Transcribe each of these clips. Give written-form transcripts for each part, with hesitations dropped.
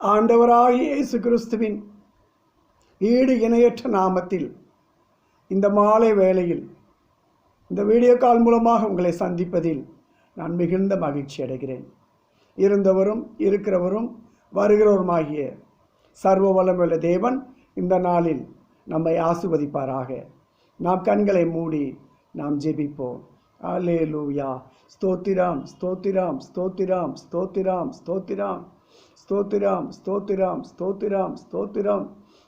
ஆண்டவராகிய இயேசு கிறிஸ்துவின் ஈடு இணையற்ற நாமத்தில் இந்த மாலை வேளையில் இந்த வீடியோ கால் மூலமாக உங்களை சந்திப்பதில் நான் மிகுந்த மகிழ்ச்சி அடைகிறேன். இருந்தவரும் இருக்கிறவரும் வருகிறவருமாகிய சர்வ வல்லமையுள்ள தேவன் இந்த நாளில் நம்மை ஆசீர்வதிப்பாராக. நாம் கண்களை மூடி நாம் ஜெபிப்போம். அல்லேலூயா. ஸ்தோத்திரம், ஸ்தோத்திரம், ஸ்தோத்திரம், ஸ்தோத்திரம், ஸ்தோத்திரம், ஸ்தோத்திரம், ஸ்தோத்திரம், ஸ்தோத்திரம், ஸ்தோத்திரம்.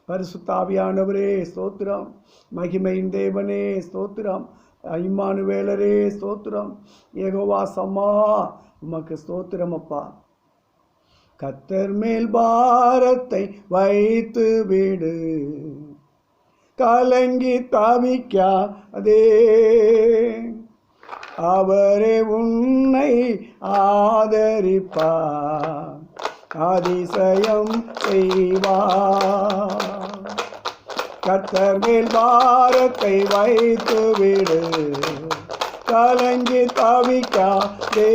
பரிசுத்த ஆவியானவரே ஸ்தோத்திரம். மகிமையின் தேவனே ஸ்தோத்திரம். இம்மானுவேலரே ஸ்தோத்திரம். யெகோவா சம்மா உமக்கு ஸ்தோத்திரம் அப்பா. கர்த்தர் மேல் பாரத்தை வைத்து விடு, கலங்கி தவிக்காதே, அவரே உன்னை ஆதரிப்பார், அதிசயம் செய்வார். கர்த்தர் மேல் பாரத்தை வைத்து விடு, கலங்கி தவிக்காதே,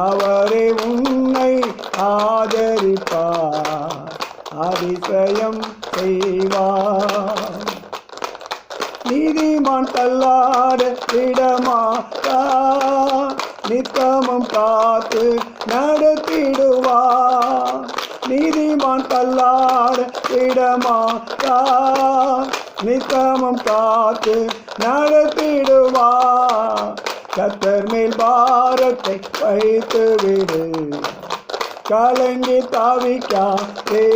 அவரே உன்னை ஆதரிப்பார், அதிசயம் செய்வார். நீதிமான் தள்ளாட விடமாட்டார், நித்தமும் காத்து நடத்திடுவார். நீதிமான் தள்ளாட விடமாட்டார், நித்தமும் காத்து நடத்திடுவார். கர்த்தர் மேல் பாரத்தை வைத்து விடு, கலங்கி தவிக்காதே,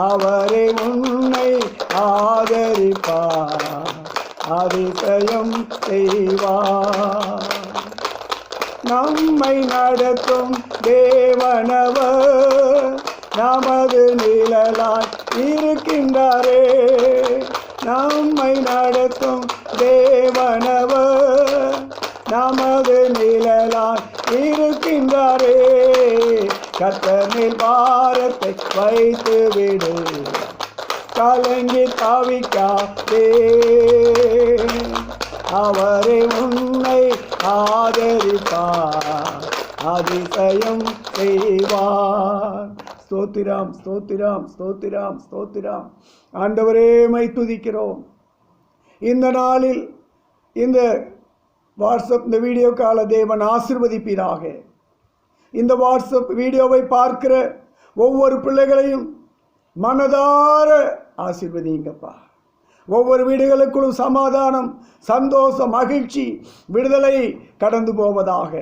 அவரே உன்னை ஆதரிப்பார், அதிசயம் செய்வார். நம்மை நடத்தும் தேவனவர் நமது நிழலாய் இருக்கின்றாரே. நம்மை நடத்தும் தேவனவர் நமது நிழலாய் இருக்கின்றாரே. கர்த்தர் மேல் பாரத்தை வைத்து விடு, கலங்கி தவிக்காதே, அவரே உன்னை ஆதரிப்பார், அதிசயம் செய்வார். ஸ்தோத்திரம், ஸ்தோத்திரம், ஸ்தோத்திரம், ஸ்தோத்திரம். ஆண்டவரே மை துதிக்கிறோம். இந்த நாளில் இந்த வாட்ஸ்அப் இந்த வீடியோ கால தேவன் ஆசீர்வதிப்பீராக. இந்த வாட்ஸ்அப் வீடியோவை பார்க்கிற ஒவ்வொரு பிள்ளைகளையும் மனதார ஆசீர்வதிங்கப்பா. ஒவ்வொரு வீடுகளுக்குள்ளும் சமாதானம், சந்தோஷம், மகிழ்ச்சி, விடுதலை கடந்து போவதாக.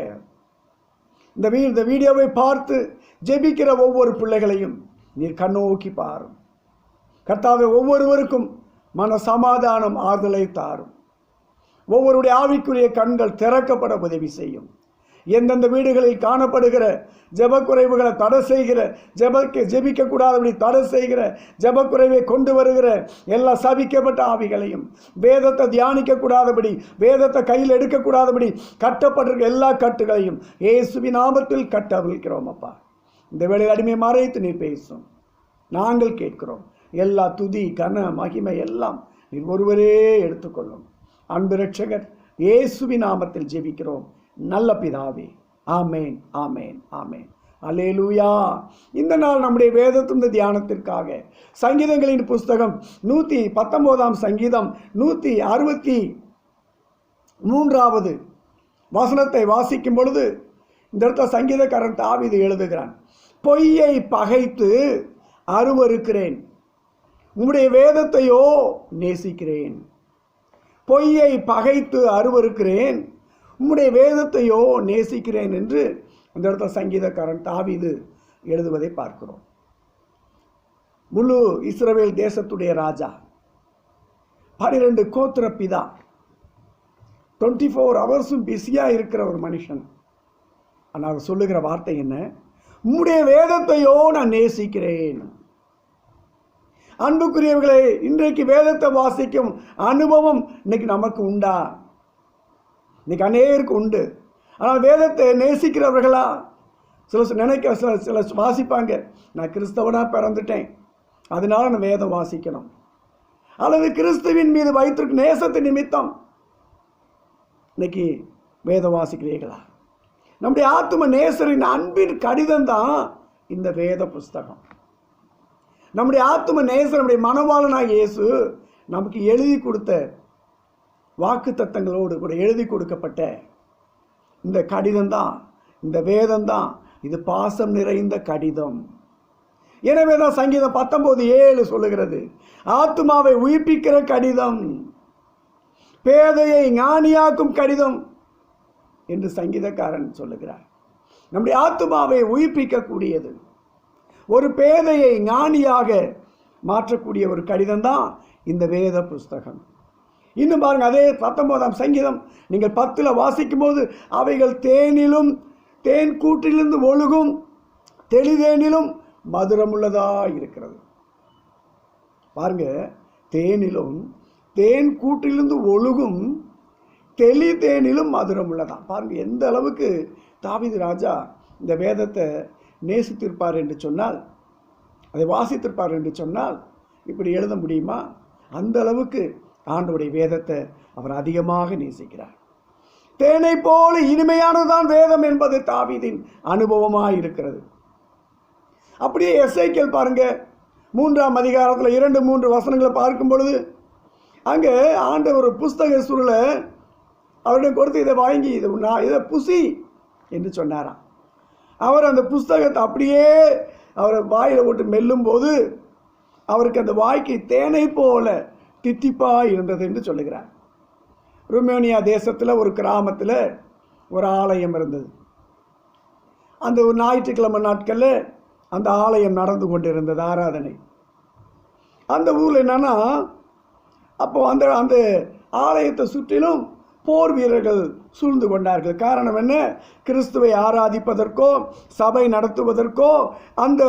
இந்த வீடியோவை பார்த்து ஜெபிக்கிற ஒவ்வொரு பிள்ளைகளையும் நீர் கண்ணோக்கி பாரும் கர்த்தாவே. ஒவ்வொருவருக்கும் மன சமாதானம், ஆறுதலை தாரும். ஒவ்வொருடைய ஆவிக்குரிய கண்கள் திறக்கப்பட உதவி செய்யும். எந்தெந்த வீடுகளில் காணப்படுகிற ஜெபக்குறைவுகளை தடை செய்கிற, ஜெபிக்கக்கூடாதபடி தடை செய்கிற, ஜெபக்குறைவை கொண்டு வருகிற எல்லா சபிக்கப்பட்ட ஆவிகளையும், வேதத்தை தியானிக்கக்கூடாதபடி, வேதத்தை கையில் எடுக்கக்கூடாதபடி கட்டப்பட்டிருக்கிற எல்லா கட்டுகளையும் இயேசுவின் நாமத்தில் கட்டவிழ்க்கிறோம் அப்பா. இந்த வேளையில் அடிமை மறைத்து நீர் பேசும், நாங்கள் கேட்கிறோம். எல்லா துதி, கன, மகிமை எல்லாம் நீர் ஒருவரே எடுத்துக்கொள்ளும். அன்பு இரட்சகர் இயேசுவின் நாமத்தில் ஜெபிக்கிறோம் நல்ல பிதாவே. ஆமேன், ஆமேன், ஆமேன். அல்லேலூயா. இந்த நாள் நம்முடைய வேதத்தின் தியானத்திற்காக சங்கீதங்களின் புஸ்தகம் 119 சங்கீதம் 163 வசனத்தை வாசிக்கும் பொழுது இந்த இடத்துல சங்கீதக்காரன் தாவீது எழுதுகிறான். பொய்யை பகைத்து அருவருக்கிறேன், உம்முடைய வேதத்தையோ நேசிக்கிறேன். பொய்யை பகைத்து அருவருக்கிறேன், உம்முடைய வேதத்தையோ நேசிக்கிறேன் என்று இந்த இடத்துல சங்கீதக்காரன் தாவீது எழுதுவதை பார்க்கிறோம். முழு இஸ்ரவேல் தேசத்துடைய ராஜா, 12 கோத்திர பிதா, 24 ஹவர்ஸும் பிஸியாக இருக்கிற ஒரு மனுஷன். ஆனால் அவர் சொல்லுகிற வார்த்தை என்ன? உம்முடைய வேதத்தையோ நான் நேசிக்கிறேன். அன்புக்குரியவர்களே, இன்றைக்கு வேதத்தை வாசிக்கும் அனுபவம் இன்னைக்கு நமக்கு உண்டா? இன்னைக்கு அநேகருக்கு உண்டு. ஆனால் வேதத்தை நேசிக்கிறவர்களா? சில வாசிப்பாங்க, நான் கிறிஸ்தவனாக பிறந்துட்டேன், அதனால நான் வேதம் வாசிக்கணும். அல்லது கிறிஸ்துவின் மீது வைத்திருக்கும் நேசத்து நிமித்தம் இன்னைக்கு வேதம் வாசிக்கிறீர்களா? நம்முடைய ஆத்தும நேசரின் அன்பின் கடிதம் தான் இந்த வேத புஸ்தகம். நம்முடைய ஆத்தும நேசர், நம்முடைய மனவாளனாக இயேசு நமக்கு எழுதி கொடுத்த வாக்கு தத்தங்களோடு கூட எழுதி கொடுக்கப்பட்ட இந்த கடிதம் தான், இந்த வேதம் தான். இது பாசம் நிறைந்த கடிதம். எனவே தான் சங்கீதம் 19:7 சொல்லுகிறது, ஆத்துமாவை உயிர்ப்பிக்கிற கடிதம், பேதையை ஞானியாக்கும் கடிதம் என்று சங்கீதக்காரன் சொல்லுகிறார். நம்முடைய ஆத்துமாவை உயிர்ப்பிக்கக்கூடியது, ஒரு பேதையை ஞானியாக மாற்றக்கூடிய ஒரு கடிதம் தான் இந்த வேத புஸ்தகம். இன்னும் பாருங்க, அதே 19ஆம் சங்கீதம் நீங்கள் 10 வாசிக்கும் போது, அவைகள் தேனிலும் தேன் கூட்டிலிருந்து ஒழுகும் தெளிதேனிலும் மதுரமுள்ளதா இருக்கிறது. பாருங்க, தேனிலும் தேன் கூட்டிலிருந்து ஒழுகும் தெளிதேனிலும் மதுரம் உள்ளதான். பாருங்க எந்த அளவுக்கு தாவீது ராஜா இந்த வேதத்தை நேசித்திருப்பார் என்று சொன்னால், அதை வாசித்திருப்பார் என்று சொன்னால் இப்படி எழுத முடியுமா? அந்த அளவுக்கு ஆண்டவருடைய வேதத்தை அவர் அதிகமாக நேசிக்கிறார். தேனை போல இனிமையானதுதான் வேதம் என்பது தாவீதின் அனுபவமாக இருக்கிறது. அப்படியே எசேக்கியேல் பாருங்க, 3ஆம் அதிகாரத்தில் 2-3 வசனங்களை பார்க்கும் பொழுது, அங்கே ஆண்டவர் ஒரு புஸ்தக சுருளை அவரிடம் கொடுத்து, இதை வாங்கி இதை புசி என்று சொன்னாராம். அவர் அந்த புஸ்தகத்தை அப்படியே அவர் வாயில் போட்டு மெல்லும் போது அவருக்கு அந்த வாய்க்கு தேனை போல தித்திப்பாக இருந்தது என்று சொல்லுகிறார். ருமேனியா தேசத்தில் ஒரு கிராமத்தில் ஒரு ஆலயம் இருந்தது. அந்த ஒரு ஞாயிற்றுக்கிழமை நாட்களில் அந்த ஆலயம் நடந்து கொண்டிருந்தது, ஆராதனை. அந்த ஊரில் என்னன்னா, அப்போ அந்த அந்த ஆலயத்தை சுற்றிலும் போர் வீரர்கள் சூழ்ந்து கொண்டார்கள். காரணம் என்ன? கிறிஸ்துவை ஆராதிப்பதற்கோ சபை நடத்துவதற்கோ அந்த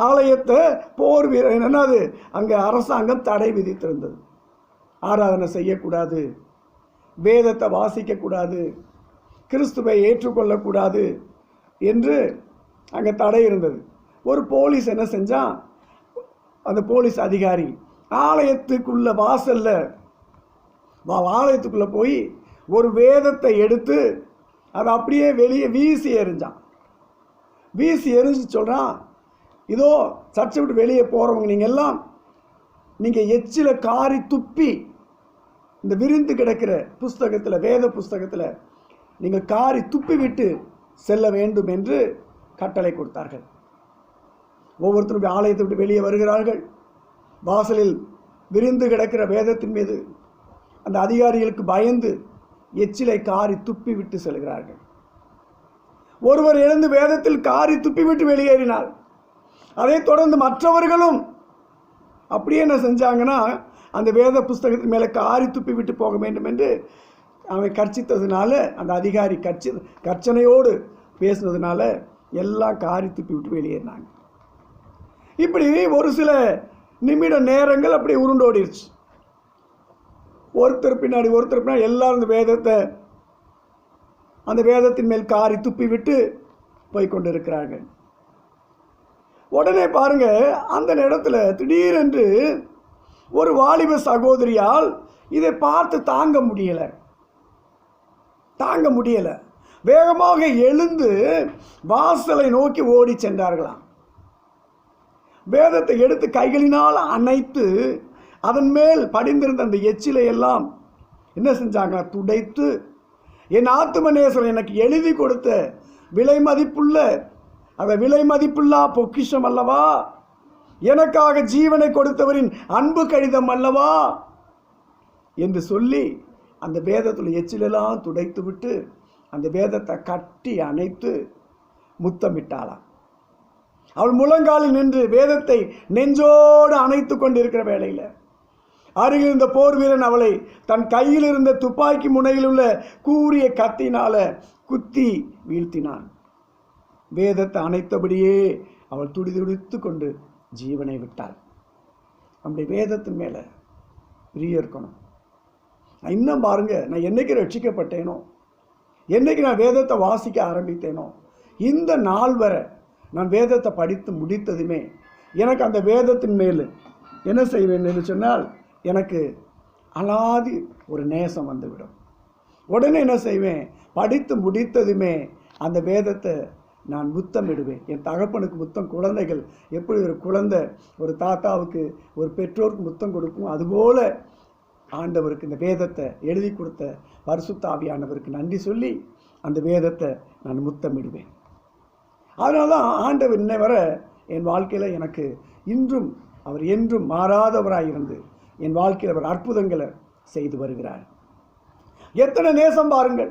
ஆலயத்தை போர் வீரர் என்னது அங்கே அரசாங்கம் தடை விதித்திருந்தது. ஆராதனை செய்யக்கூடாது, வேதத்தை வாசிக்கக்கூடாது, கிறிஸ்துவை ஏற்றுக்கொள்ளக்கூடாது என்று அங்கே தடை இருந்தது. ஒரு போலீஸ் என்ன செஞ்சான், அந்த போலீஸ் அதிகாரி ஆலயத்துக்குள்ள வாசல்ல ஆலயத்துக்குள்ளே போய் ஒரு வேதத்தை எடுத்து அதை அப்படியே வெளியே வீசி எறிஞ்சான். வீசி எறிஞ்சு சொல்கிறான், இதோ சர்ச்சை விட்டு வெளியே போகிறவங்க நீங்கள் எல்லாம் நீங்கள் எச்சில காரி துப்பி இந்த விரிந்து கிடக்கிற புஸ்தகத்தில், வேத புஸ்தகத்தில் நீங்கள் காரி துப்பி விட்டு செல்ல வேண்டும் என்று கட்டளை கொடுத்தார்கள். ஒவ்வொருத்தரும் ஆலயத்தை விட்டு வெளியே வருகிறார்கள். வாசலில் விரிந்து கிடக்கிற வேதத்தின் மீது அந்த அதிகாரிகளுக்கு பயந்து எச்சிலை காரி துப்பி விட்டு செல்கிறார்கள். ஒருவர் எழுந்து வேதத்தில் காரி துப்பி விட்டு வெளியேறினார். அதைத் தொடர்ந்து மற்றவர்களும் அப்படியே என்ன செஞ்சாங்கன்னா, அந்த வேத புஸ்தகத்தின் மேலே காரி துப்பி விட்டு போக வேண்டும் என்று அவன் கர்ச்சித்ததுனால, அந்த அதிகாரி கர்ச்சனையோடு பேசினதுனால எல்லாம் காரி துப்பி விட்டு வெளியேறினாங்க. இப்படி ஒரு சில நிமிட நேரங்கள் அப்படி உருண்டோடிருச்சு. ஒருத்தர் பின்னாடி எல்லாரும் அந்த வேதத்தின் மேல் காரி துப்பி விட்டு போய் கொண்டிருக்கிறார்கள். உடனே பாருங்க, அந்த இடத்துல திடீரென்று ஒரு வாலிப சகோதரியால் இதை பார்த்து தாங்க முடியல. வேகமாக எழுந்து வாசலை நோக்கி ஓடி சென்றார்களாம். வேதத்தை எடுத்து கைகளினால் அணைத்து அதன் மேல் படிந்திருந்த அந்த எச்சிலை எல்லாம் என்ன செஞ்சாங்க, துடைத்து, என் ஆத்தும நேசர் எனக்கு எழுதி கொடுத்த விலை மதிப்புள்ளா பொக்கிஷம் அல்லவா, எனக்காக ஜீவனை கொடுத்தவரின் அன்பு கடிதம் அல்லவா என்று சொல்லி அந்த வேதத்தில் எச்சிலெல்லாம் துடைத்து விட்டு அந்த வேதத்தை கட்டி அணைத்து முத்தமிட்டாளாம். அவள் முழங்காலில் நின்று வேதத்தை நெஞ்சோடு அணைத்து கொண்டிருக்கிற வேளையில் அருகில் இருந்த போர் வீரன் அவளை தன் கையில் இருந்த துப்பாக்கி முனையில் உள்ள கூரிய கத்தினால குத்தி வீழ்த்தினான். வேதத்தை அணைத்தபடியே அவள் துடிதுடித்து கொண்டு ஜீவனை விட்டாள். நம்முடைய வேதத்தின் மேலே பிரிய இருக்கணும். நான் இன்னும் பாருங்க, நான் என்னைக்கு ரட்சிக்கப்பட்டேனோ, என்னைக்கு நான் வேதத்தை வாசிக்க ஆரம்பித்தேனோ, இந்த நாள் வரை நான் வேதத்தை படித்து முடித்ததுமே எனக்கு அந்த வேதத்தின் மேல் என்ன செய்வேன் என்று சொன்னால், எனக்கு அலாதி ஒரு நேசம் வந்துவிடும். உடனே என்ன செய்வேன், படித்து முடித்ததுமே அந்த வேதத்தை நான் முத்தமிடுவேன். என் தகப்பனுக்கு முத்தம் குழந்தைகள் எப்படி ஒரு குழந்தை ஒரு தாத்தாவுக்கு ஒரு பெற்றோருக்கு முத்தம் கொடுக்கும், அதுபோல் ஆண்டவருக்கு இந்த வேதத்தை எழுதி கொடுத்த பரிசுத்த ஆவியானவருக்கு நன்றி சொல்லி அந்த வேதத்தை நான் முத்தமிடுவேன். அதனால தான் ஆண்டவர் இன்னை வர என் வாழ்க்கையில் எனக்கு இன்றும் அவர் என்றும் மாறாதவராயிருந்து என் வாழ்க்கையில் அவர் அற்புதங்களை செய்து வருகிறார். எத்தனை நேசம் பாருங்கள்.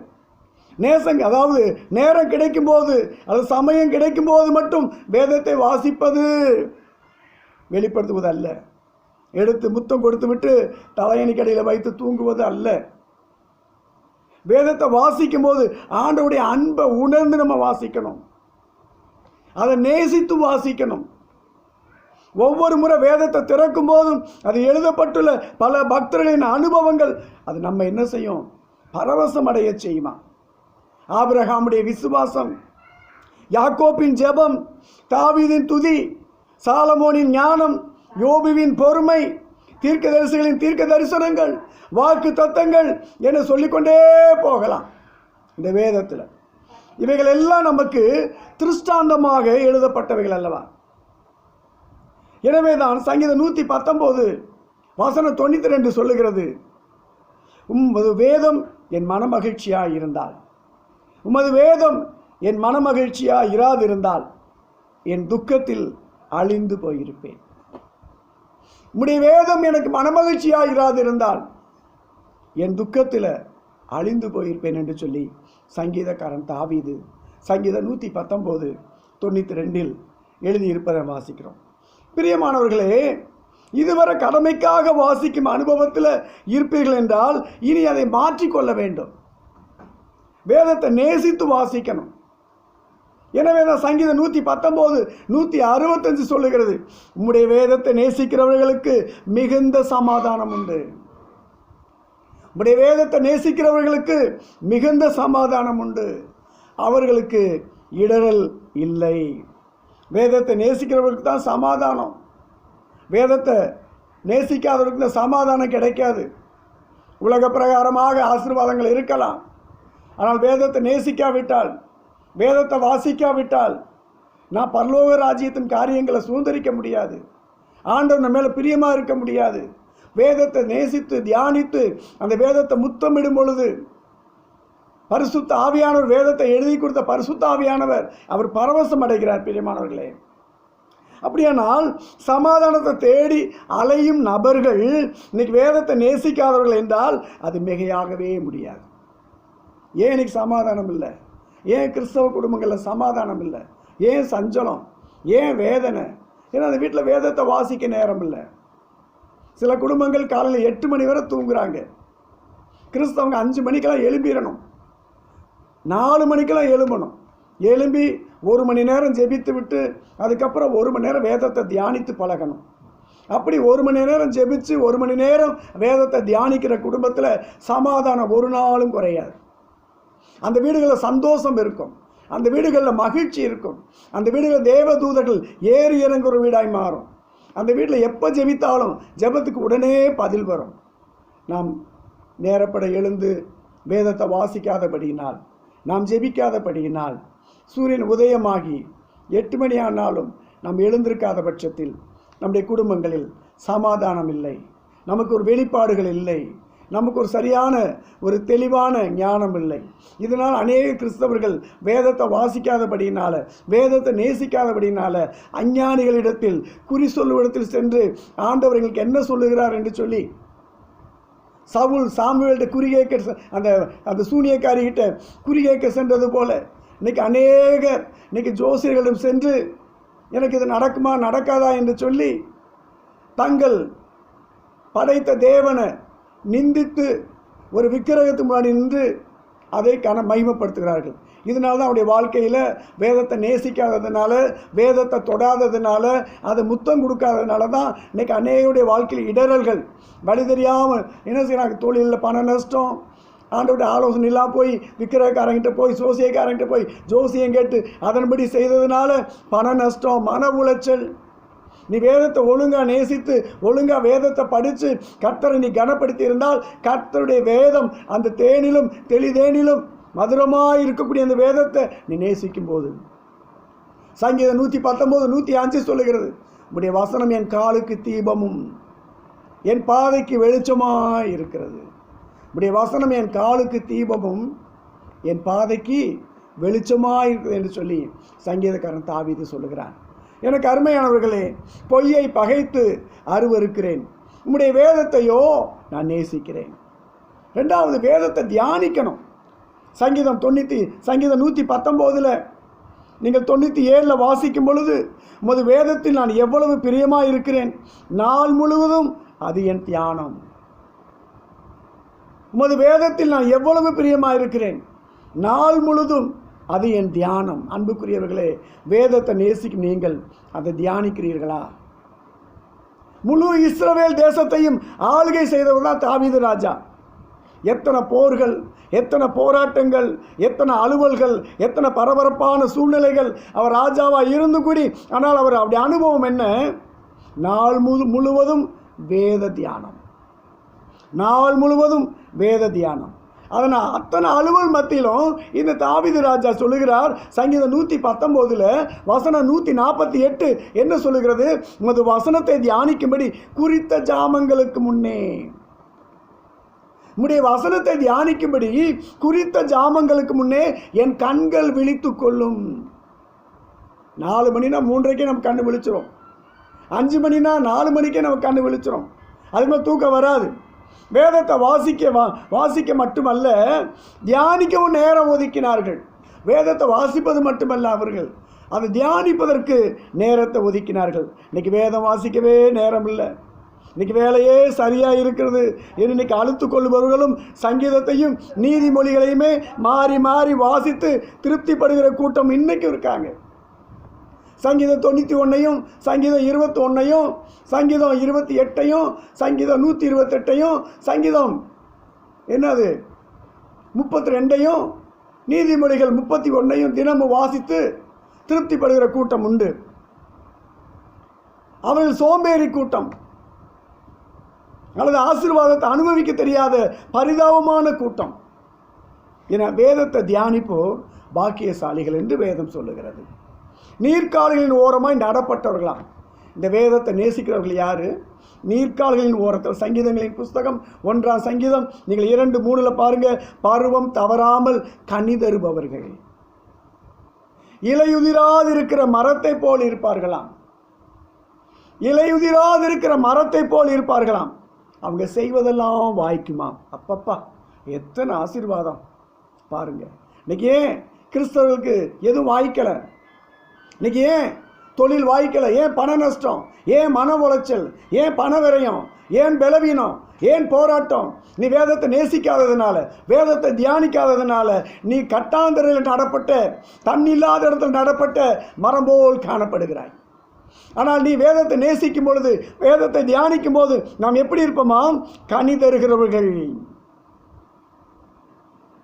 நேசங்க, அதாவது நேரம் கிடைக்கும் போது அது சமயம் கிடைக்கும் போது மட்டும் வேதத்தை வாசிப்பது வெளிப்படுத்துவது அல்ல. எடுத்து முத்தம் கொடுத்து விட்டு தலையணிக்கடையில் வைத்து தூங்குவது அல்ல. வேதத்தை வாசிக்கும் போது ஆண்டவருடைய அன்பை உணர்ந்து நம்ம வாசிக்கணும், அதை நேசித்து வாசிக்கணும். ஒவ்வொரு முறை வேதத்தை திறக்கும் போதும் அது எழுதப்பட்டுள்ள பல பக்தர்களின் அனுபவங்கள் அது நம்ம என்ன செய்யும், பரவசம் அடைய செய்யுமா. ஆபிரகாமுடைய விசுவாசம், யாக்கோப்பின் ஜெபம், தாவீதின் துதி, சாலமோனின் ஞானம், யோபுவின் பொறுமை, தீர்க்கதரிசிகளின் தீர்க்க தரிசனங்கள், வாக்கு தத்தங்கள் என சொல்லிக்கொண்டே போகலாம். இந்த வேதத்தில் இவைகள் எல்லாம் நமக்கு திருஷ்டாந்தமாக எழுதப்பட்டவைகள் அல்லவா. எனவேதான் சங்கீதம் 119 வசனம் 92 சொல்லுகிறது, உமது வேதம் என் மனமகிழ்ச்சியாய் இருந்தால், உமது வேதம் என் மனமகிழ்ச்சியாய் இராதிருந்தால் என் துக்கத்தில் அழிந்து போயிருப்பேன். உம்முடைய வேதம் எனக்கு மனமகிழ்ச்சியாய் இராதிருந்தால் என் துக்கத்தில் அழிந்து போயிருப்பேன் என்று சொல்லி சங்கீதக்காரன் தாவீது சங்கீதம் 119 92 எழுதியிருப்பதை வாசிக்கிறோம். பிரியமானவர்களே, இதுவரை கடமைக்காக வாசிக்கும் அனுபவத்தில் இருப்பீர்கள் என்றால் இனி அதை மாற்றிக்கொள்ள வேண்டும். வேதத்தை நேசித்து வாசிக்கணும். எனவே தான் சங்கீதம் 119 165 சொல்லுகிறது, உம்முடைய வேதத்தை நேசிக்கிறவர்களுக்கு மிகுந்த சமாதானம் உண்டு. உம்முடைய வேதத்தை நேசிக்கிறவர்களுக்கு மிகுந்த சமாதானம் உண்டு, அவர்களுக்கு இடரல் இல்லை. வேதத்தை நேசிக்கிறவர்களுக்கு தான் சமாதானம். வேதத்தை நேசிக்காதவர்களுக்கு இந்த சமாதானம் கிடைக்காது. உலக பிரகாரமாக ஆசீர்வாதங்கள் இருக்கலாம், ஆனால் வேதத்தை நேசிக்காவிட்டால், வேதத்தை வாசிக்காவிட்டால் நான் பரலோக ராஜ்யத்தின் காரியங்களை சுதந்திரிக்க முடியாது. ஆண்டவர் நம்ம மேலே பிரியமாக இருக்க முடியாது. வேதத்தை நேசித்து தியானித்து அந்த வேதத்தை முத்தமிடும் பொழுது பரிசுத்த ஆவியானவர், வேதத்தை எழுதி கொடுத்த பரிசுத்த ஆவியானவர் அவர் பரவசம் அடைகிறார். பிரியமானவர்களே, அப்படியானால் சமாதானத்தை தேடி அலையும் நபர்கள் இன்னைக்கு வேதத்தை நேசிக்காதவர்கள் என்றால் அது மிகையாகவே முடியாது. ஏன் இன்னைக்கு சமாதானம் இல்லை? ஏன் கிறிஸ்தவ குடும்பங்களில் சமாதானம் இல்லை? ஏன் சஞ்சலம்? ஏன் வேதனை? ஏன்னா அந்த வீட்டில் வேதத்தை வாசிக்க நேரம் இல்லை. சில குடும்பங்கள் காலையில் 8 மணி வரை தூங்குறாங்க. கிறிஸ்தவங்க 5 மணிக்கெல்லாம் எழும்பிடணும், 4 மணிக்கெல்லாம் எழும்பணும். எழும்பி 1 மணி நேரம் ஜெபித்து விட்டு அதுக்கப்புறம் 1 மணி நேரம் வேதத்தை தியானித்து பழகணும். அப்படி 1 மணி நேரம் ஜெபிச்சு 1 மணி நேரம் வேதத்தை தியானிக்கிற குடும்பத்தில் சமாதானம் ஒரு நாளும் குறையாது. அந்த வீடுகளில் சந்தோஷம் இருக்கும், அந்த வீடுகளில் மகிழ்ச்சி இருக்கும், அந்த வீடுகளில் தேவதூதர்கள் ஏறி இறங்குற வீடாய் மாறும். அந்த வீட்டில் எப்போ ஜெபித்தாலும் ஜெபத்துக்கு உடனே பதில் வரும். நாம் நேரப்பட எழுந்து வேதத்தை வாசிக்காதபடியினால், நாம் ஜெபிக்காதபடியினால், சூரியன் உதயமாகி 8 மணி ஆனாலும் நாம் எழுந்திருக்காத பட்சத்தில் நம்முடைய குடும்பங்களில் சமாதானம் இல்லை, நமக்கு ஒரு வெளிப்பாடுகள் இல்லை, நமக்கு ஒரு சரியான ஒரு தெளிவான ஞானம் இல்லை. இதனால் அநேக கிறிஸ்தவர்கள் வேதத்தை வாசிக்காதபடியினால, வேதத்தை நேசிக்காதபடியினால அஞ்ஞானிகளிடத்தில் குறி சொல்லுவதத்தில் சென்று ஆண்டவர்களுக்கு என்ன சொல்லுகிறார் என்று சொல்லி சவுல் சாமுவேல்கிட்ட குறி கேட்க, அந்த சூனியக்காரிகிட்ட குறி கேட்க சென்றது போல இன்னைக்கு அநேகர் இன்னைக்கு ஜோசியர்களிடம் சென்று எனக்கு இது நடக்குமா நடக்காதா என்று சொல்லி தங்கள் படைத்த தேவனை நிந்தித்து ஒரு விக்கிரகத்து முன்னாடி நின்று அதை மகிமைப்படுத்துகிறார்கள். இதனால தான் அவருடைய வாழ்க்கையில் வேதத்தை நேசிக்காததுனால, வேதத்தை தொடாததுனால, அதை முத்தம் கொடுக்காததுனால தான் இன்றைக்கி அநேகருடைய வாழ்க்கையில் இடரல்கள். வழி தெரியாமல் என்ன செய்யறாங்க, தொழிலில் பண நஷ்டம், ஆண்டோடைய ஆலோசனை எல்லாம் போய் விக்கிரகக்காரங்கிட்ட போய் சோசியக்காரங்கிட்ட போய் ஜோசியம் கேட்டு அதன்படி செய்ததுனால பண நஷ்டம், மன உளைச்சல். நீ வேதத்தை ஒழுங்காக நேசித்து ஒழுங்காக வேதத்தை படித்து கர்த்தரை நீ கனப்படுத்தி இருந்தால் கர்த்தருடைய வேதம் அந்த தேனிலும் தெளிதேனிலும் மதுரமாக இருக்கக்கூடிய அந்த வேதத்தை நீ நேசிக்கும் போது, சங்கீதம் 119 105 சொல்லுகிறது, உம்முடைய வசனம் என் காலுக்கு தீபமும் என் பாதைக்கு வெளிச்சமாய் இருக்கிறது. உம்முடைய வசனம் என் காலுக்கு தீபமும் என் பாதைக்கு வெளிச்சமாய் இருக்குது என்று சொல்லி சங்கீதக்காரன் தாவீது சொல்லுகிறான். எனக்கு அருமையானவர்களே, பொய்யை பகைத்து அருவருக்கிறேன், உம்முடைய வேதத்தையோ நான் நேசிக்கிறேன். ரெண்டாவது, வேதத்தை தியானிக்கணும். சங்கீதம் 119 நீங்கள் 97 வாசிக்கும் பொழுது, உமது வேதத்தில் நான் எவ்வளவு பிரியமாக இருக்கிறேன், நாள் முழுவதும் அது என் தியானம். உமது வேதத்தில் நான் எவ்வளவு பிரியமாக இருக்கிறேன், நாள் முழுதும் அது என் தியானம். அன்புக்குரியவர்களே, வேதத்தை நேசிக்கும் நீங்கள் அதை தியானிக்கிறீர்களா? முழு இஸ்ரவேல் தேசத்தையும் ஆளுகை செய்தவர் தான் தாவீது ராஜா. எத்தனை போர்கள், எத்தனை போராட்டங்கள், எத்தனை அலுவல்கள், எத்தனை பரபரப்பான சூழ்நிலைகள் அவர் ராஜாவாக இருந்து கூடி, ஆனால் அவர் அப்படி அனுபவம் என்ன? நாள் முழுவதும் வேத தியானம், நாள் முழுவதும் வேத தியானம். அதனால் அத்தனை அலுவல் மத்தியிலும் இந்த தாவீது ராஜா சொல்லுகிறார், சங்கீதம் 119 வசனம் 148 என்ன சொல்லுகிறது? உமது வசனத்தை தியானிக்கும்படி குறித்த ஜாமங்களுக்கு முன்னே, உம்முடைய வசனத்தை தியானிக்கும்படி குறித்த ஜாமங்களுக்கு முன்னே என் கண்கள் விழித்து கொள்ளும். 4 மணினா 3:30 நம்ம கண்ணு விழிச்சிரும், 5 மணினா 4 மணிக்கே நம்ம கண்ணு விழிச்சிரும். அது மாதிரி தூக்கம் வராது. வேதத்தை வாசிக்க மட்டுமல்ல, தியானிக்கவும் நேரம் ஒதுக்கினார்கள். வேதத்தை வாசிப்பது மட்டுமல்ல, அவர்கள் அதை தியானிப்பதற்கு நேரத்தை ஒதுக்கினார்கள். இன்றைக்கி வேதம் வாசிக்கவே நேரம் இல்லை, இன்றைக்கி வேலையே சரியாக இருக்கிறது. இன்னைக்கு அழுத்து கொள்பவர்களும் சங்கீதத்தையும் நீதிமொழிகளையுமே மாறி மாறி வாசித்து திருப்திப்படுகிற கூட்டம் இன்றைக்கும் இருக்காங்க. சங்கீதம் 91 சங்கீதம் 21 சங்கீதம் 28 சங்கீதம் 128 சங்கீதம் என்னது 32 நீதிமொழிகள் 31 தினமும் வாசித்து திருப்திப்படுகிற கூட்டம் உண்டு. அவர்கள் சோம்பேறி கூட்டம், அல்லது ஆசீர்வாதத்தை அனுபவிக்க தெரியாத பரிதாபமான கூட்டம். என வேதத்தை தியானிப்போர் பாக்கியசாலிகள் என்று வேதம் சொல்லுகிறது. நீர்க்கால்களின் ஓரமாய் நடப்பட்டவர்களாம். இந்த வேதத்தை நேசிக்கிறவர்கள் யார்? நீர்க்கால்களின் ஓரத்தில். சங்கீதங்களின் புஸ்தகம் 1 சங்கீதம் நீங்கள் 2:3 பாருங்கள், பருவம் தவறாமல் கனி தருபவர்கள் இலையுதிராதிருக்கிற மரத்தை போல் இருப்பார்களாம். இலையுதிராதிருக்கிற மரத்தை போல் இருப்பார்களாம். அவங்க செய்வதெல்லாம் வாய்க்குமாம். அப்பப்பா, எத்தனை ஆசீர்வாதம் பாருங்க. இன்னைக்கு ஏன் கிறிஸ்தவர்களுக்கு எதுவும் வாய்க்கலை? இன்னைக்கு ஏன் தொழில் வாய்க்கலை? ஏன் பண நஷ்டம்? ஏன் மன உளைச்சல்? ஏன் பண விரயம்? ஏன் பலவீனம்? ஏன் போராட்டம்? நீ வேதத்தை நேசிக்காததுனால, வேதத்தை தியானிக்காததுனால நீ கட்டாந்தரையில் நடப்பட்ட, தண்ணி இல்லாத இடத்தில் நடப்பட்ட மரம் போல் காணப்படுகிறாய். ஆனால் நீ வேதத்தை நேசிக்கும் பொழுது, வேதத்தை தியானிக்கும் போது நாம் எப்படி இருப்போமா? கனி தருகிறவர்கள்,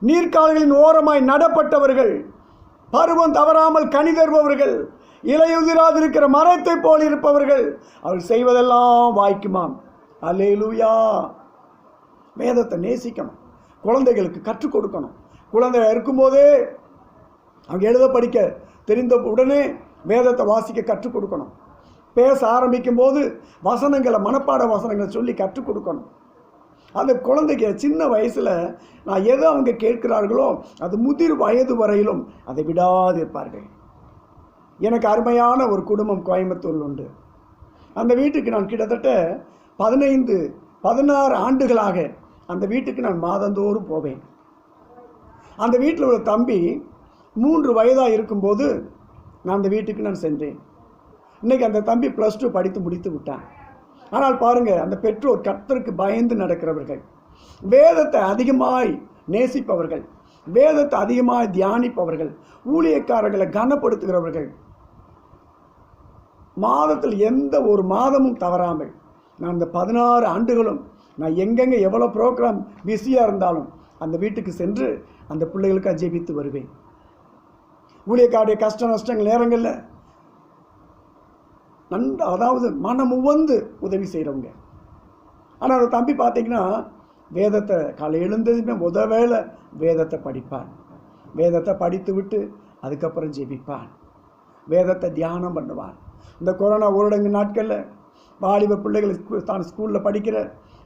நீர்க்கால்களின் ஓரமாய் நடப்பட்டவர்கள், பருவம் தவறாமல் கனி தருபவர்கள், இலையுதிராதிருக்கிற மரத்தை போல் இருப்பவர்கள். அவர்கள் செய்வதெல்லாம் வாய்க்குமாம். அல்லேலூயா. வேதத்தை நேசிக்கணும், குழந்தைகளுக்கு கற்றுக் கொடுக்கணும். குழந்தை இருக்கும்போதே அவங்க எழுத படிக்க தெரிந்த உடனே வேதத்தை வாசிக்க கற்றுக் கொடுக்கணும். பேச ஆரம்பிக்கும் போது வசனங்களை, மனப்பாட வசனங்களை சொல்லி கற்றுக் கொடுக்கணும். அந்த குழந்தைக்கு சின்ன வயசில் நான் எதை அவங்க கேட்கிறார்களோ அது முதிர் வயது வரையிலும் அதை விடாது இருப்பார்கள். எனக்கு அருமையான ஒரு குடும்பம் கோயம்புத்தூரில் உண்டு. அந்த வீட்டுக்கு நான் கிட்டத்தட்ட 15-16 ஆண்டுகளாக அந்த வீட்டுக்கு நான் மாதந்தோறும் போவேன். அந்த வீட்டில் உள்ள தம்பி 3 வயதாக இருக்கும்போது நான் அந்த வீட்டுக்கு நான் சென்றேன். இன்றைக்கி அந்த தம்பி +2 படித்து முடித்து விட்டான். ஆனால் பாருங்கள், அந்த பெற்றோர் கர்த்தருக்கு பயந்து நடக்கிறவர்கள், வேதத்தை அதிகமாய் நேசிப்பவர்கள், வேதத்தை அதிகமாய் தியானிப்பவர்கள், ஊழியக்காரர்களை கனப்படுத்துகிறவர்கள். மாதத்தில் எந்த ஒரு மாதமும் தவறாமல் நான் இந்த 16 ஆண்டுகளும் நான் எங்கெங்கே எவ்வளோ ப்ரோக்ராம் பிஸியாக இருந்தாலும் அந்த வீட்டுக்கு சென்று அந்த பிள்ளைகளுக்கு ஜெபித்து வருவேன். ஊழியக்காருடைய கஷ்ட நஷ்டங்கள் நேரங்களில் அதாவது மனம் உவந்து உதவி செய்கிறவங்க. ஆனால் அந்த தம்பி பார்த்தீங்கன்னா வேதத்தை காலை எழுந்ததுமே வேளை வேதத்தை படிப்பார். வேதத்தை படித்து விட்டு அதுக்கப்புறம் ஜெபிப்பான், வேதத்தை தியானம் பண்ணுவான். இந்த கொரோனா ஊரடங்கு நாட்களில் வாலிப பிள்ளைகள் தான் ஸ்கூலில் படிக்கிற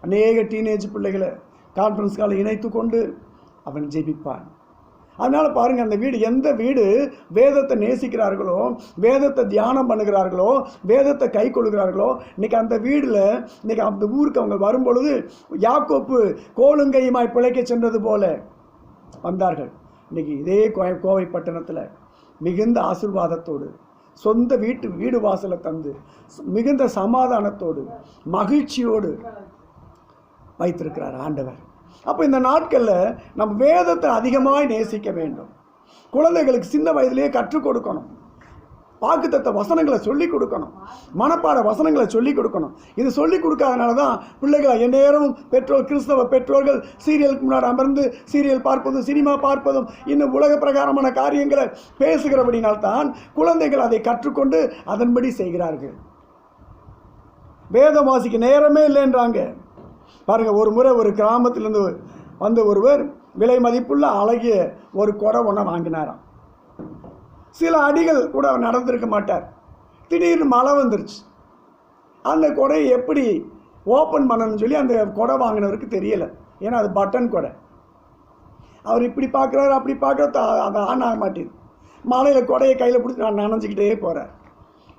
அநேக டீனேஜ் பிள்ளைகளை கான்ஃபரன்ஸ் காலில் இணைத்து கொண்டு அவன் ஜெபிப்பான். அதனால் பாருங்கள், அந்த வீடு, எந்த வீடு வேதத்தை நேசிக்கிறார்களோ, வேதத்தை தியானம் பண்ணுகிறார்களோ, வேதத்தை கை கொள்கிறார்களோ, இன்றைக்கி அந்த வீடில், இன்றைக்கி அந்த ஊருக்கு அவங்க வரும்பொழுது யாக்கோப்பு கோலுங்கையுமாய் பிழைக்க சென்றது போல வந்தார்கள். இன்றைக்கி இதே கோவை பட்டணத்தில் மிகுந்த ஆசீர்வாதத்தோடு சொந்த வீடு வாசலை தந்து மிகுந்த சமாதானத்தோடு மகிழ்ச்சியோடு வைத்திருக்கிறார் ஆண்டவர். அப்போ இந்த நாட்களில் நம்ம வேதத்தை அதிகமாக நேசிக்க வேண்டும். குழந்தைகளுக்கு சின்ன வயதிலேயே கற்றுக் கொடுக்கணும். வாக்குத்தத்த வசனங்களை சொல்லிக் கொடுக்கணும், மனப்பாட வசனங்களை சொல்லிக் கொடுக்கணும். இது சொல்லிக் கொடுக்காதனால தான் பிள்ளைகளை எந்நேரமும் கிறிஸ்தவ பெற்றோர்கள் சீரியலுக்கு முன்னாடி அமர்ந்து சீரியல் பார்ப்பதும் சினிமா பார்ப்பதும் இன்னும் உலக பிரகாரமான காரியங்களை பேசுகிறபடினால்தான் குழந்தைகள் அதை கற்றுக்கொண்டு அதன்படி செய்கிறார்கள். வேதம் வாசிக்க நேரமே இல்லைன்றாங்க. பாருங்கள், ஒரு முறை ஒரு கிராமத்திலேருந்து வந்த ஒருவர் விலை மதிப்புள்ள அழகிய ஒரு குடை ஒன்றை வாங்கினாராம். சில அடிகள் கூட அவர் நடந்திருக்க மாட்டார். திடீர்னு மழை வந்துருச்சு. அந்த கொடையை எப்படி ஓப்பன் பண்ணணும்னு சொல்லி அந்த கொடை வாங்கினவருக்கு தெரியலை. ஏன்னா அது பட்டன் கொடை. அவர் இப்படி பார்க்குறாரு, அப்படி பார்க்குற அதை ஆன் ஆக மாட்டேது. மழையில் கொடையை கையில் பிடிச்சி நான் நனைஞ்சிக்கிட்டே போகிறேன்.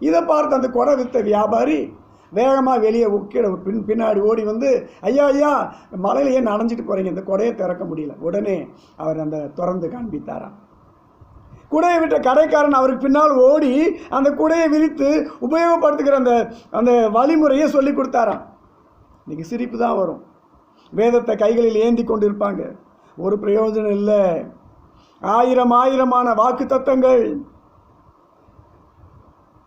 இதை பார்த்து அந்த கொடை விற்ற வியாபாரி வேகமாக வெளியே பின்னாடி ஓடி வந்து, ஐயா ஐயா, மழையில் ஏன் நனைஞ்சிட்டு போகிறீங்க, இந்த கொடையை திறக்க முடியல. உடனே அவர் அந்த திறந்து காண்பித்தாராம். குடையை விட்ட கடைக்காரன் அவருக்கு பின்னால் ஓடி அந்த குடையை விரித்து உபயோகப்படுத்துகிற அந்த வழிமுறையை சொல்லி கொடுத்தாராம். இன்றைக்கி சிரிப்பு தான் வரும். வேதத்தை கைகளில் ஏந்தி கொண்டு இருப்பாங்க, ஒரு பிரயோஜனம் இல்லை. ஆயிரமான வாக்கு தத்தங்கள்,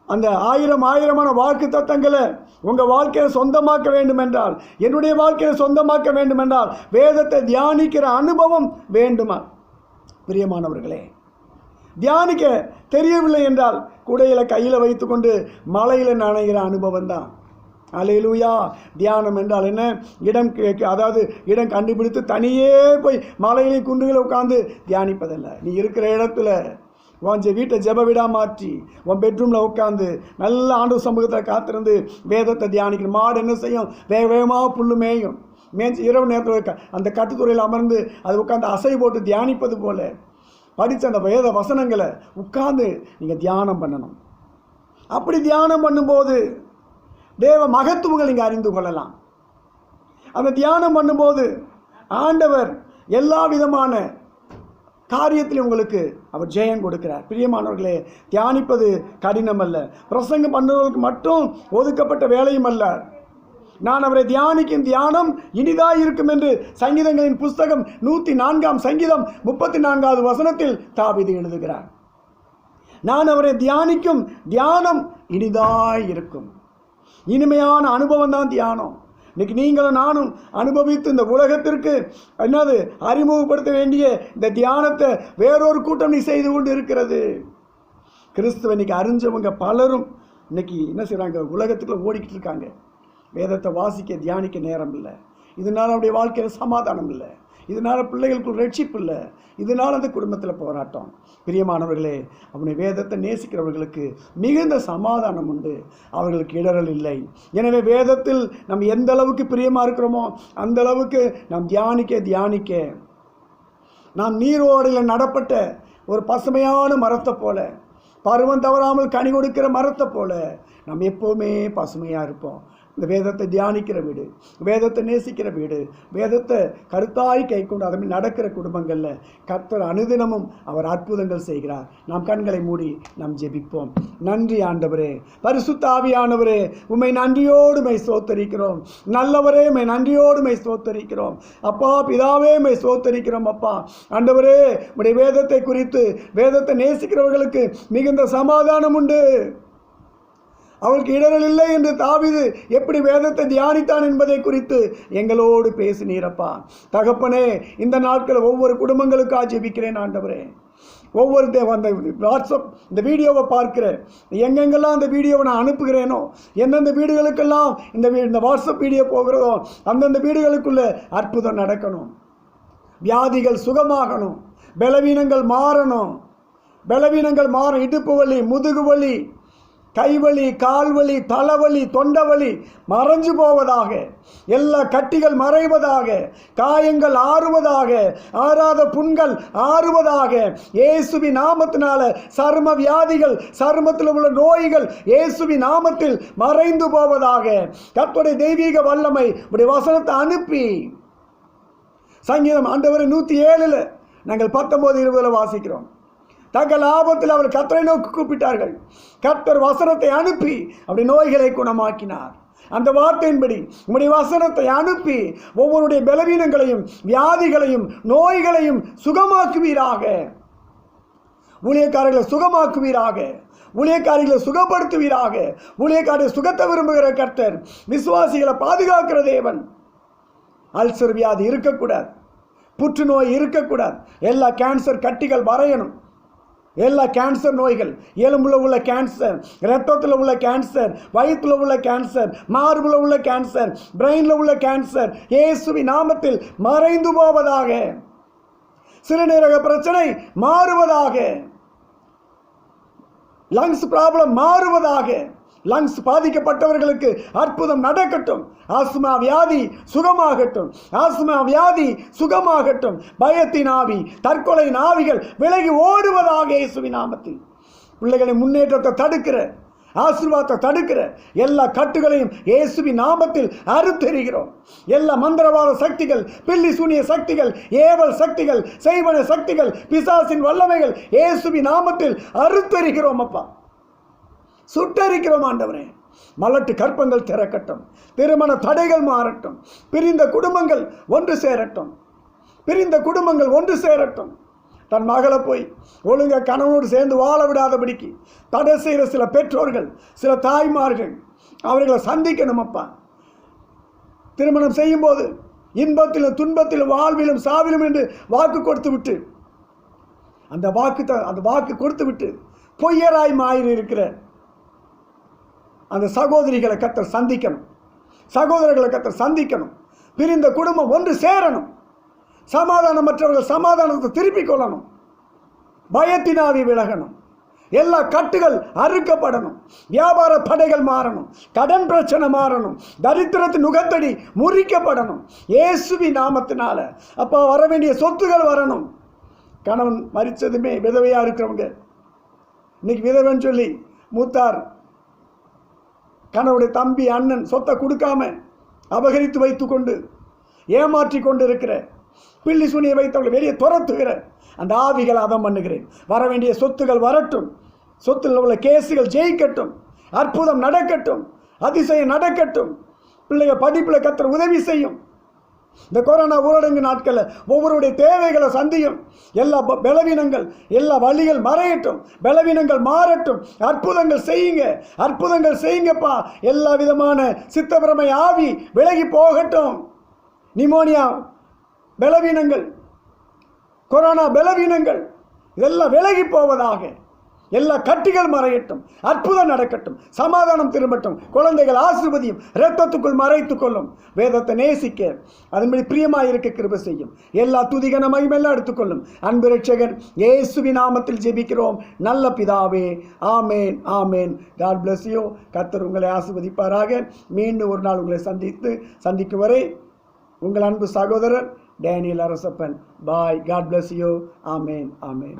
அந்த ஆயிரமான வாக்கு தத்தங்களை உங்கள் வாழ்க்கையை சொந்தமாக்க வேண்டும் என்றால், என்னுடைய வாழ்க்கையை சொந்தமாக்க வேண்டும் என்றால் வேதத்தை தியானிக்கிற அனுபவம் வேண்டுமா? பிரியமானவர்களே, தியானிக்க தெரியவில்லை என்றால் குடையில் கையில் வைத்து கொண்டு மலையில் நனைகிற அனுபவம் தான். அல்லேலூயா. தியானம் என்றால் என்ன? இடம் கண்டுபிடித்து தனியே போய் மலையிலே குன்றுகளை உட்காந்து தியானிப்பதல்ல. நீ இருக்கிற இடத்துல உன் வீட்டை ஜெப விடா மாற்றி உன் பெட்ரூமில் உட்காந்து நல்ல ஆண்டவர் சமூகத்தில் காத்திருந்து வேதத்தை தியானிக்கணும். மாடு என்ன செய்யும்? வேகமாக புல்லு மேயும். இரவு நேரத்தில் அந்த கட்டுத்துறையில் அமர்ந்து அது உட்காந்து அசை போட்டு தியானிப்பது போல படித்த அந்த வேத வசனங்களை உட்கார்ந்து நீங்கள் தியானம் பண்ணணும். அப்படி தியானம் பண்ணும்போது தேவ மகத்துவங்கள் நீங்கள் அறிந்து கொள்ளலாம். அந்த தியானம் பண்ணும்போது ஆண்டவர் எல்லா விதமான காரியத்திலும் உங்களுக்கு அவர் ஜெயம் கொடுக்கிறார். பிரியமானவர்களே, தியானிப்பது கடினம் அல்ல. பிரசங்கம் பண்ணுறவர்களுக்கு மட்டும் ஒதுக்கப்பட்ட வேலையும் அல்ல. நான் அவரை தியானிக்கும் தியானம் இனிதாய் இருக்கும் என்று சங்கீதங்களின் புஸ்தகம் 104 சங்கீதம் 34வது வசனத்தில் தாவீது எழுதுகிறார். நான் அவரை தியானிக்கும் தியானம் இனிதாய் இருக்கும். இனிமையான அனுபவம் தான் தியானம். இன்னைக்கு நீங்களும் நானும் அனுபவித்து இந்த உலகத்திற்கு அறிமுகப்படுத்த வேண்டிய இந்த தியானத்தை வேறொரு கூட்டம் நீ செய்து கொண்டு இருக்கிறது. கிறிஸ்துவ இன்னைக்கு அறிஞ்சவங்க பலரும் இன்னைக்கு என்ன செய்கிறாங்க? உலகத்துக்குள்ள ஓடிக்கிட்டு இருக்காங்க. வேதத்தை வாசிக்க தியானிக்க நேரம் இல்லை. இதனால் அவருடைய வாழ்க்கையில் சமாதானம் இல்லை. இதனால் பிள்ளைகளுக்கு ரட்சிப்பு இல்லை. இதனால் அந்த குடும்பத்தில் போராட்டம். பிரியமானவர்களே, அவனை வேதத்தை நேசிக்கிறவர்களுக்கு மிகுந்த சமாதானம் உண்டு. அவர்களுக்கு இடரல் இல்லை. எனவே வேதத்தில் நம்ம எந்த அளவுக்கு பிரியமாக இருக்கிறோமோ அந்த அளவுக்கு நாம் தியானிக்க நாம் நீரோடையில் நடப்பட்ட ஒரு பசுமையான மரத்தை போல, பருவம் தவறாமல் கனி கொடுக்கிற மரத்தை போல நம்ம எப்போவுமே பசுமையாக இருப்போம். இந்த வேதத்தை தியானிக்கிற வீடு, வேதத்தை நேசிக்கிற வீடு, வேதத்தை கருத்தாய் கை கொண்டு அதன் நடக்கிற குடும்பங்களில் கர்த்தர் அனுதினமும் அவர் அற்புதங்கள் செய்கிறார். நாம் கண்களை மூடி நாம் ஜெபிப்போம். நன்றி ஆண்டவரே, பரிசுத்த ஆவியானவரே, உம்மை நன்றியோடு மை ஸ்தோத்தரிக்கிறோம். நல்லவரே, மை நன்றியோடு மை ஸ்தோத்தரிக்கிறோம். அப்பா பிதாவே, மை ஸ்தோத்தரிக்கிறோம். அப்பா ஆண்டவரே, உம்முடைய வேதத்தை குறித்து வேதத்தை நேசிக்கிறவர்களுக்கு மிகுந்த சமாதானம் உண்டு. அவளுக்கு இடரல் இல்லை என்று தாவீது எப்படி வேதத்தை தியானித்தான் என்பதை குறித்து எங்களோடு பேசினீரப்பா. தகப்பனே, இந்த நாட்களில் ஒவ்வொரு குடும்பங்களுக்காக ஜெபிக்கிறேன் ஆண்டவரே. ஒவ்வொரு அந்த வாட்ஸ்அப் இந்த வீடியோவை பார்க்கிறேன், எங்கெங்கெல்லாம் அந்த வீடியோவை நான் அனுப்புகிறேனோ, எந்தெந்த வீடுகளுக்கெல்லாம் இந்த வாட்ஸ்அப் வீடியோ போகிறதோ அந்தந்த வீடுகளுக்குள்ள அற்புதம் நடக்கணும், வியாதிகள் சுகமாகணும், பலவீனங்கள் மாறணும். பலவீனங்கள் மாறும். இடுப்பு வலி, முதுகு வலி, கைவலி, கால்வலி, தலைவலி, தொண்டவலி மறைஞ்சு போவதாக. எல்லா கட்டிகள் மறைவதாக. காயங்கள் ஆறுவதாக. ஆறாத புண்கள் ஆறுவதாக. இயேசுவின் நாமத்தினால சரும வியாதிகள், சருமத்தில் உள்ள நோய்கள் இயேசுவின் நாமத்தில் மறைந்து போவதாக. கர்த்தருடைய தெய்வீக வல்லமை உடைய வசனத்தை அனுப்பி, சங்கீதம் ஆண்டவர் 107 நாங்கள் 19-20 வாசிக்கிறோம். தங்கள் ஆபத்தில் அவர் கர்த்தரை நோக்கி கூப்பிட்டார்கள். கர்த்தர் வசனத்தை அனுப்பி அப்படி நோய்களை குணமாக்கினார். அந்த வார்த்தையின்படி உம்முடைய வசனத்தை அனுப்பி ஒவ்வொருடைய பலவீனங்களையும், வியாதிகளையும், நோய்களையும் சுகமாக்குவீராக. ஊழியக்காரர்களை சுகமாக்குவீராக. ஊழியக்காரிகளை சுகப்படுத்துவீராக. ஊழியக்காரரை சுகத்தை விரும்புகிற கர்த்தர், விசுவாசிகளை பாதுகாக்கிற தேவன். அல்சர் வியாதி இருக்கக்கூடாது. புற்றுநோய் இருக்கக்கூடாது. எல்லா கேன்சர் கட்டிகள் மறையணும். எல்லா கேன்சர் நோய்கள், எலும்புல உள்ள கேன்சர், இரத்தத்தில் உள்ள கேன்சர், வயிற்றுல உள்ள கேன்சர், மார்புல உள்ள கேன்சர், பிரெயின்ல உள்ள கேன்சர் இயேசுவின் நாமத்தில் மறைந்து போவதாக. சிறுநீரக பிரச்சனை மாறுவதாக. லங்ஸ் ப்ராப்ளம் மாறுவதாக. லங்ஸ் பாதிக்கப்பட்டவர்களுக்கு அற்புதம் நடக்கட்டும். ஆஸ்மா வியாதி சுகமாகட்டும். ஆஸ்மா வியாதி சுகமாகட்டும். பயத்தின் ஆவி, தற்கொலை ஆவிகள் விலகி ஓடுவதாக இயேசுவின் நாமத்தில். பிள்ளைகளின் முன்னேற்றத்தை தடுக்கிற, ஆசீர்வாதத்தை தடுக்கிற எல்லா கட்டுகளையும் இயேசுவின் நாமத்தில் அறுத்தெறிகிறோம். எல்லா மந்திரவாத சக்திகள், பில்லி சூனிய சக்திகள், ஏவல் சக்திகள், செய்வன சக்திகள், பிசாசின் வல்லமைகள் இயேசுவின் நாமத்தில் அறுத்தெறிகிறோம் அப்பா. சுட்டரிக்கிறோம் ஆண்டவரே. மலட்டு கற்பங்கள் திறக்கட்டும். திருமண தடைகள் மாறட்டும். பிரிந்த குடும்பங்கள் ஒன்று சேரட்டும். பிரிந்த குடும்பங்கள் ஒன்று சேரட்டும். தன் மகளை போய் ஒழுங்க கணவனோடு சேர்ந்து வாழ விடாதபடிக்கு தடை செய்கிற சில பெற்றோர்கள், சில தாய்மார்கள் அவர்களை சந்திக்கணும் அப்பா. திருமணம் செய்யும் போது இன்பத்திலும் துன்பத்திலும் வாழ்விலும் சாவிலும் என்று வாக்கு கொடுத்து விட்டு, அந்த வாக்கு கொடுத்து விட்டு பொய்யராய் மாறி இருக்கிற அந்த சகோதரிகளை கர்த்தர் சந்திக்கணும். சகோதரர்களை கர்த்தர் சந்திக்கணும். பிரிந்த குடும்பம் ஒன்று சேரணும். சமாதானமற்றவர்கள் சமாதானத்தை திருப்பிக் கொள்ளணும். பயத்தினாவி விலகணும். எல்லா கட்டுகள் அறுக்கப்படணும். வியாபார தடைகள் மாறணும். கடன் பிரச்சனை மாறணும். தரித்திரத்தின் நுகத்தடி முறிக்கப்படணும் இயேசுவின் நாமத்தினால. அப்போ வர வேண்டிய சொத்துகள் வரணும். கணவன் மரிச்சதுமே விதவையாக இருக்கிறவங்க இன்னைக்கு விதவைன்னு சொல்லி மூத்தார் கணவனுடைய தம்பி, அண்ணன் சொத்தை கொடுக்காம அபகரித்து வைத்து கொண்டு ஏமாற்றி கொண்டு இருக்கிற, பில்லி சூனியை வைத்தவங்களை வெளியே துரத்துகிற அந்த ஆவிகளை அதம் பண்ணுகிறேன். வர வேண்டிய சொத்துகள் வரட்டும். சொத்தில் உள்ள கேசுகள் ஜெயிக்கட்டும். அற்புதம் நடக்கட்டும். அதிசயம் நடக்கட்டும். பிள்ளைகள் படிப்பில் கர்த்தர் உதவி செய்யும். இந்த கொரோனா ஊரடங்கு நாட்களில் ஒவ்வொருடைய தேவைகளை சந்தியும். எல்லா பலவீனங்கள், எல்லா வழிகள் மறையட்டும். பலவீனங்கள் மாறட்டும். அற்புதங்கள் செய்யுங்க. அற்புதங்கள் செய்யுங்கப்பா. எல்லா விதமான சித்தப்பிரமை ஆவி விலகி போகட்டும். நிமோனியா பலவீனங்கள், கொரோனா பலவீனங்கள் இதெல்லாம் விலகி போவதாக. எல்லா கட்டிகள் மறையட்டும். அற்புதம் நடக்கட்டும். சமாதானம் திரும்பட்டும். குழந்தைகள் ஆசீர்வதியும். இரத்தத்துக்குள் மறைத்துக் கொள்ளும். வேதத்தை நேசிக்க அதன்படி பிரியமாக இருக்க கிருபை செய்யும். எல்லா துதிகன மகிமையெல்லாம் எடுத்துக்கொள்ளும். அன்பு இரட்சகர் இயேசுவின் நாமத்தில் ஜெபிக்கிறோம் நல்ல பிதாவே. ஆமேன், ஆமேன். God bless you. கர்த்தர் உங்களை ஆசீர்வதிப்பாராக. மீண்டும் ஒரு நாள் உங்களை சந்திக்கும் வரை உங்கள் அன்பு சகோதரர் Daniel Arasappan. Bye. God bless you. ஆமேன், ஆமேன்.